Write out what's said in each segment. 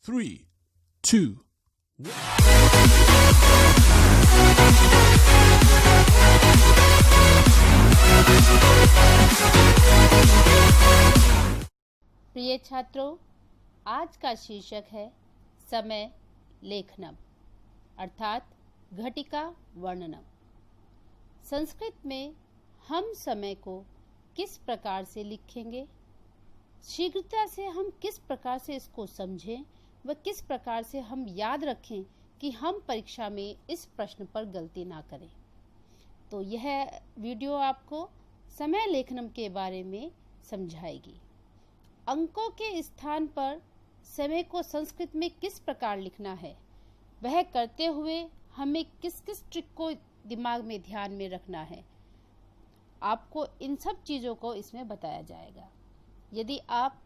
3, 2, 1। प्रिय छात्रों, आज का शीर्षक है समय लेखनम अर्थात घटिका वर्णनम। संस्कृत में हम समय को किस प्रकार से लिखेंगे, शीघ्रता से हम किस प्रकार से इसको समझें व किस प्रकार से हम याद रखें कि हम परीक्षा में इस प्रश्न पर गलती ना करें। तो यह वीडियो आपको समय लेखनम के बारे में समझाएगी। अंकों के स्थान पर समय को संस्कृत में किस प्रकार लिखना है, वह करते हुए हमें किस किस ट्रिक को दिमाग में ध्यान में रखना है, आपको इन सब चीज़ों को इसमें बताया जाएगा। यदि आप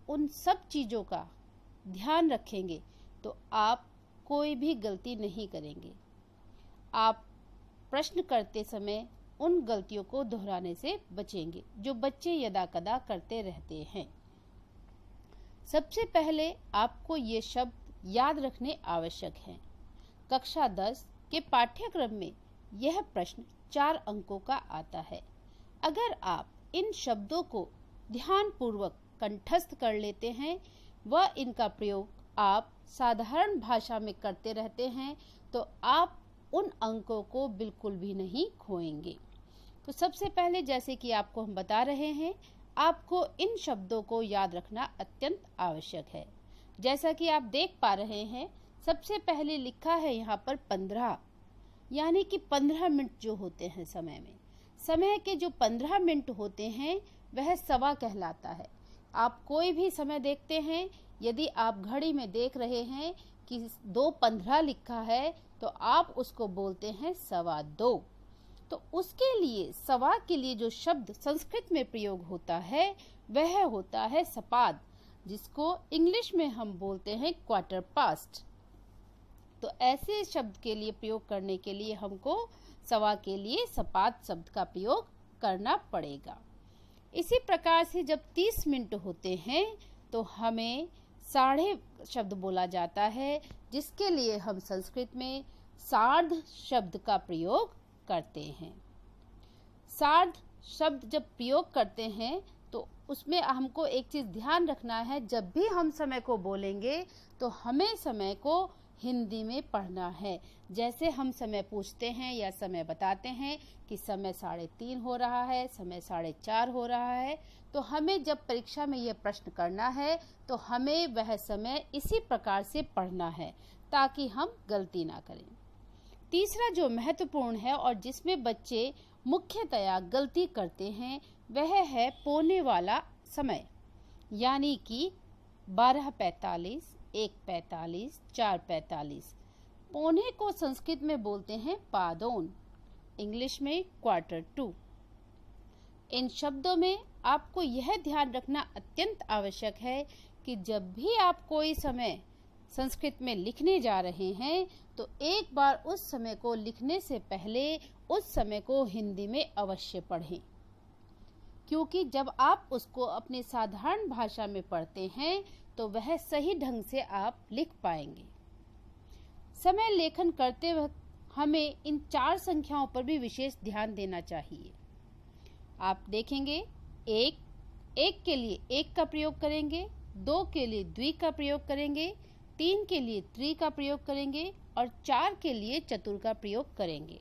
उन सब चीज़ों का ध्यान रखेंगे तो आप कोई भी गलती नहीं करेंगे। आप प्रश्न करते समय उन गलतियों को दोहराने से बचेंगे जो बच्चे यदा कदा करते रहते हैं। सबसे पहले आपको ये शब्द याद रखने आवश्यक हैं। कक्षा 10 के पाठ्यक्रम में यह प्रश्न 4 अंकों का आता है। अगर आप इन शब्दों को ध्यानपूर्वक कंठस्थ कर लेते हैं व इनका प्रयोग आप साधारण भाषा में करते रहते हैं तो आप उन अंकों को बिल्कुल भी नहीं खोएंगे। तो सबसे पहले जैसे कि आपको हम बता रहे हैं, आपको इन शब्दों को याद रखना अत्यंत आवश्यक है। जैसा कि आप देख पा रहे हैं, सबसे पहले लिखा है यहाँ पर 15, यानी कि 15 मिनट जो होते हैं समय में। समय के जो 15 मिनट होते हैं वह सवा कहलाता है। आप कोई भी समय देखते हैं, यदि आप घड़ी में देख रहे हैं कि 2:15 लिखा है तो आप उसको बोलते हैं 2:15। तो उसके लिए सवा के लिए जो शब्द संस्कृत में प्रयोग होता है वह होता है सपाद, जिसको इंग्लिश में हम बोलते हैं क्वार्टर पास्ट। तो ऐसे शब्द के लिए प्रयोग करने के लिए हमको सवा के लिए सपाद शब्द का प्रयोग करना पड़ेगा। इसी प्रकार से जब 30 मिनट होते हैं तो हमें साढ़े शब्द बोला जाता है, जिसके लिए हम संस्कृत में सार्ध शब्द का प्रयोग करते हैं। सार्ध शब्द जब प्रयोग करते हैं तो उसमें हमको एक चीज ध्यान रखना है, जब भी हम समय को बोलेंगे तो हमें समय को हिंदी में पढ़ना है। जैसे हम समय पूछते हैं या समय बताते हैं कि समय 3:30 हो रहा है, समय 4:30 हो रहा है, तो हमें जब परीक्षा में यह प्रश्न करना है तो हमें वह समय इसी प्रकार से पढ़ना है ताकि हम गलती ना करें। तीसरा जो महत्वपूर्ण है और जिसमें बच्चे मुख्यतया गलती करते हैं वह है पौने वाला समय, यानी कि 12:45, 1:45, 4:45। पौने को संस्कृत में बोलते हैं पादोन, इंग्लिश में क्वार्टर टू। इन शब्दों में आपको यह ध्यान रखना अत्यंत आवश्यक है कि जब भी आप कोई समय संस्कृत में लिखने जा रहे हैं तो एक बार उस समय को लिखने से पहले उस समय को हिंदी में अवश्य पढ़ें, क्योंकि जब आप उसको अपनी साधारण भाषा में पढ़ते हैं तो वह सही ढंग से आप लिख पाएंगे। समय लेखन करते वक्त हमें इन 4 संख्याओं पर भी विशेष ध्यान देना चाहिए। आप देखेंगे, एक के लिए 1 का प्रयोग करेंगे, 2 के लिए द्वि का प्रयोग करेंगे, 3 के लिए त्रि का प्रयोग करेंगे और 4 के लिए चतुर का प्रयोग करेंगे।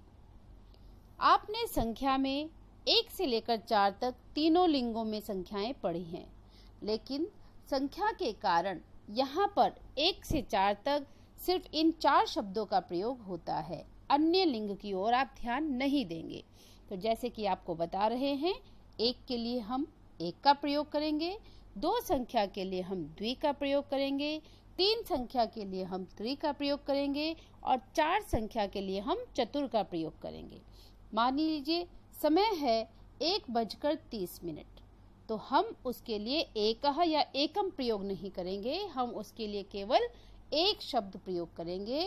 आपने संख्या में 1 से लेकर 4 तक तीनों लिंगों में संख्याएं पढ़ी हैं, लेकिन संख्या के कारण यहाँ पर 1 से 4 तक सिर्फ इन 4 शब्दों का प्रयोग होता है, अन्य लिंग की ओर आप ध्यान नहीं देंगे। तो जैसे कि आपको बता रहे हैं, 1 के लिए हम 1 का प्रयोग करेंगे, 2 संख्या के लिए हम द्वि का प्रयोग करेंगे, 3 संख्या के लिए हम त्रि का प्रयोग करेंगे और 4 संख्या के लिए हम चतुर का प्रयोग करेंगे। मान लीजिए समय है 1:30, तो हम उसके लिए एकह या एकम प्रयोग नहीं करेंगे, हम उसके लिए केवल एक शब्द प्रयोग करेंगे,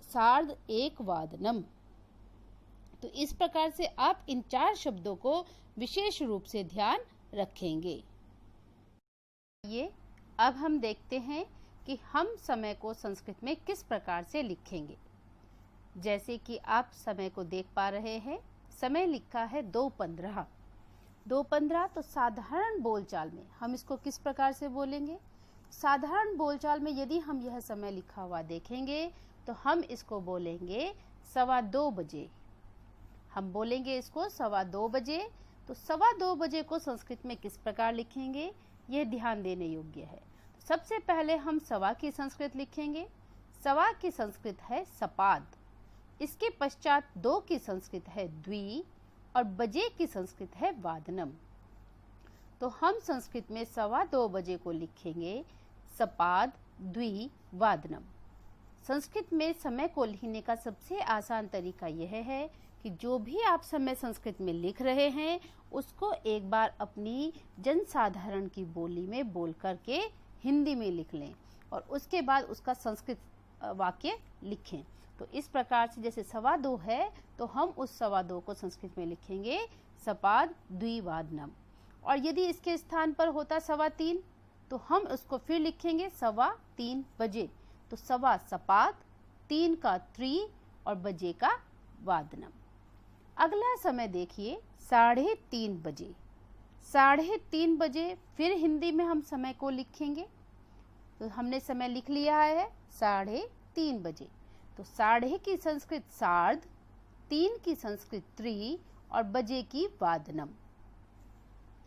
सार्ध एक वादनम। तो इस प्रकार से आप इन 4 शब्दों को विशेष रूप से ध्यान रखेंगे। ये अब हम देखते हैं कि हम समय को संस्कृत में किस प्रकार से लिखेंगे। जैसे कि आप समय को देख पा रहे हैं, समय लिखा है 2:15। 2:15 तो साधारण बोलचाल में हम इसको किस प्रकार से बोलेंगे। साधारण बोलचाल में यदि हम यह समय लिखा हुआ देखेंगे तो हम इसको बोलेंगे 2:15 बजे। हम बोलेंगे इसको 2:15 बजे। तो 2:15 बजे को संस्कृत में किस प्रकार लिखेंगे, यह ध्यान देने योग्य है। सबसे पहले हम सवा की संस्कृत लिखेंगे। सवा की संस्कृत है सपाद। इसके पश्चात 2 की संस्कृत है द्वि और बजे की संस्कृत है वादनम। तो हम संस्कृत में 2:15 बजे को लिखेंगे सपाद द्वि वादनम। संस्कृत में समय को लिखने का सबसे आसान तरीका यह है कि जो भी आप समय संस्कृत में लिख रहे हैं उसको एक बार अपनी जनसाधारण की बोली में बोल करके हिंदी में लिख लें और उसके बाद उसका संस्कृत वाक्य लिखें। तो इस प्रकार से जैसे 2:15 है तो हम उस 2:15 को संस्कृत में लिखेंगे सपाद द्विवादनम। और यदि इसके स्थान पर होता 3:15 तो हम उसको फिर लिखेंगे 3:15 बजे। तो सवा सपाद, 3 का त्रि और बजे का वादनम। अगला समय देखिए 3:30 बजे। 3:30 बजे फिर हिंदी में हम समय को लिखेंगे। तो हमने समय लिख लिया है 3:30 बजे। तो 3:30 की संस्कृत सार्ध, 3 की संस्कृत त्रि और बजे की वादनम।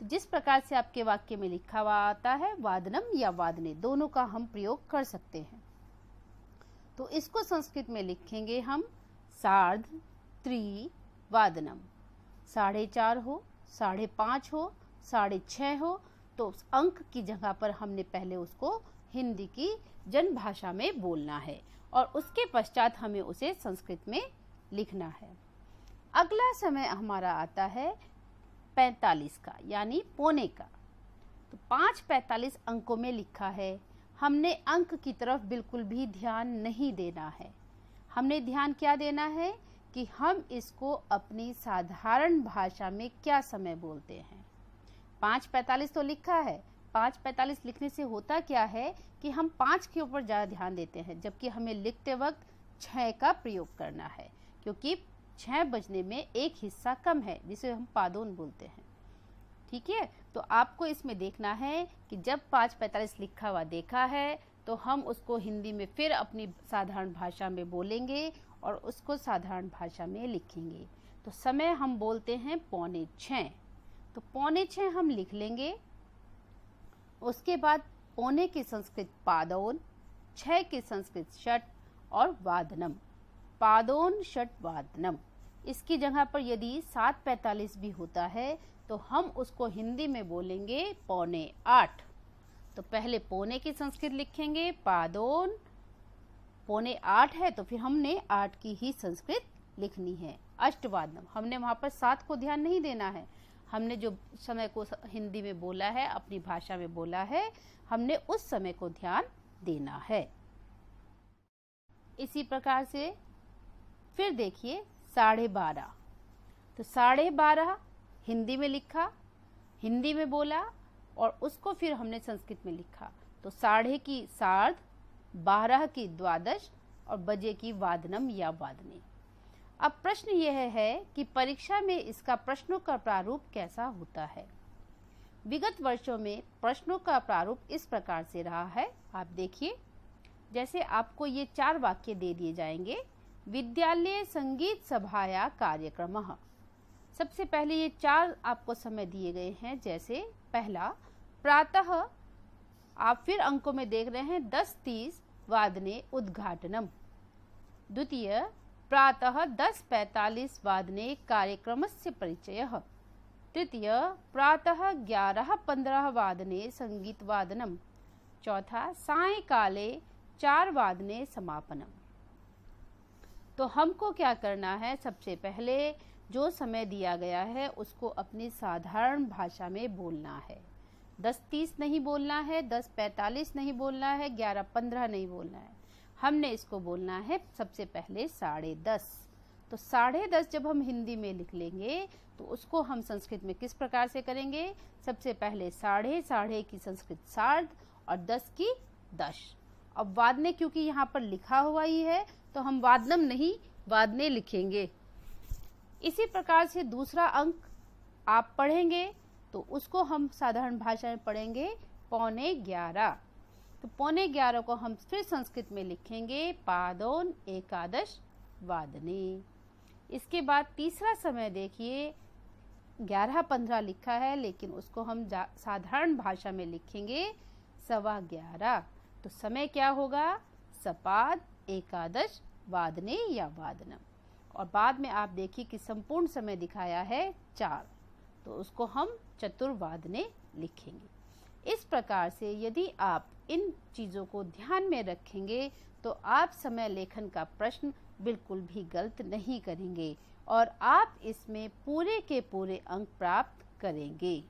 तो जिस प्रकार से आपके वाक्य में लिखा हुआ आता है वादनम या वादने, दोनों का हम प्रयोग कर सकते हैं। तो इसको संस्कृत में लिखेंगे हम सार्ध त्रि वादनम। 4:30 हो, 5:30 हो, 6:30 हो, तो उस अंक की जगह पर हमने पहले उसको हिंदी की जन भाषा में बोलना है और उसके पश्चात हमें उसे संस्कृत में लिखना है। अगला समय हमारा आता है 45 का, यानी पौने का। तो 5:45 अंकों में लिखा है। हमने अंक की तरफ बिल्कुल भी ध्यान नहीं देना है। हमने ध्यान क्या देना है कि हम इसको अपनी साधारण भाषा में क्या समय बोलते हैं। 5:45 तो लिखा है। 5:45 लिखने से होता क्या है कि हम 5 के ऊपर ज़्यादा ध्यान देते हैं, जबकि हमें लिखते वक्त 6 का प्रयोग करना है, क्योंकि 6 बजने में एक हिस्सा कम है जिसे हम पादोन बोलते हैं। ठीक है, तो आपको इसमें देखना है कि जब 5:45 लिखा हुआ देखा है तो हम उसको हिंदी में फिर अपनी साधारण भाषा में बोलेंगे और उसको साधारण भाषा में लिखेंगे। तो समय हम बोलते हैं 5:45। तो 5:45 हम लिख लेंगे। उसके बाद पौने की संस्कृत पादोन, 6 की संस्कृत षट और वादनम। पादोन षट वादनम। इसकी जगह पर यदि 7:45 भी होता है तो हम उसको हिंदी में बोलेंगे 7:45। तो पहले पौने की संस्कृत लिखेंगे पादोन, 7:45 है तो फिर हमने 8 की ही संस्कृत लिखनी है। अष्टवादनम, हमने वहाँ पर 7 को ध्यान नहीं देना है। हमने जो समय को हिंदी में बोला है, अपनी भाषा में बोला है, हमने उस समय को ध्यान देना है। इसी प्रकार से फिर देखिए 12:30। तो 12:30 हिंदी में लिखा, हिंदी में बोला और उसको फिर हमने संस्कृत में लिखा। तो 12:30 की सार्ध, 12 की द्वादश और बजे की वादनम या वादने। अब प्रश्न यह है कि परीक्षा में इसका प्रश्नों का प्रारूप कैसा होता है। विगत वर्षों में प्रश्नों का प्रारूप इस प्रकार से रहा है। आप देखिए, जैसे आपको ये 4 वाक्य दे दिए जाएंगे। विद्यालय संगीत सभाया कार्यक्रमः। सबसे पहले ये 4 आपको समय दिए गए हैं। जैसे पहला प्रातः, आप फिर अंकों में देख रहे हैं 10:30 वादने उद्घाटनम। द्वितीय प्रातः 10:45 वादने कार्यक्रमस्य परिचयः। तृतीय प्रातः 11:15 वादने संगीतवादनम। चौथा सायंकाले 4 वादने समापनम। तो हमको क्या करना है, सबसे पहले जो समय दिया गया है उसको अपनी साधारण भाषा में बोलना है। 10:30 नहीं बोलना है, 10:45 नहीं बोलना है, 11:15 नहीं बोलना है। हमने इसको बोलना है सबसे पहले 10:30। तो 10:30 जब हम हिंदी में लिख लेंगे तो उसको हम संस्कृत में किस प्रकार से करेंगे। सबसे पहले 10:30 की संस्कृत सार्ध और 10 की दश अब वादने क्योंकि यहाँ पर लिखा हुआ ही है तो हम वादनम नहीं वादने लिखेंगे। इसी प्रकार से दूसरा अंक आप पढ़ेंगे तो उसको हम साधारण भाषा में पढ़ेंगे 11:15। तो 11:15 को हम फिर संस्कृत में लिखेंगे पादोन एकादश वादने। इसके बाद तीसरा समय देखिए 11:15 लिखा है, लेकिन उसको हम साधारण भाषा में लिखेंगे 11:15। तो समय क्या होगा? सपाद एकादश वादने या वादनम। और बाद में आप देखिए कि संपूर्ण समय दिखाया है 4, तो उसको हम चतुर्वादने लिखेंगे। इस प्रकार से यदि आप इन चीज़ों को ध्यान में रखेंगे तो आप समय लेखन का प्रश्न बिल्कुल भी गलत नहीं करेंगे और आप इसमें पूरे के पूरे अंक प्राप्त करेंगे।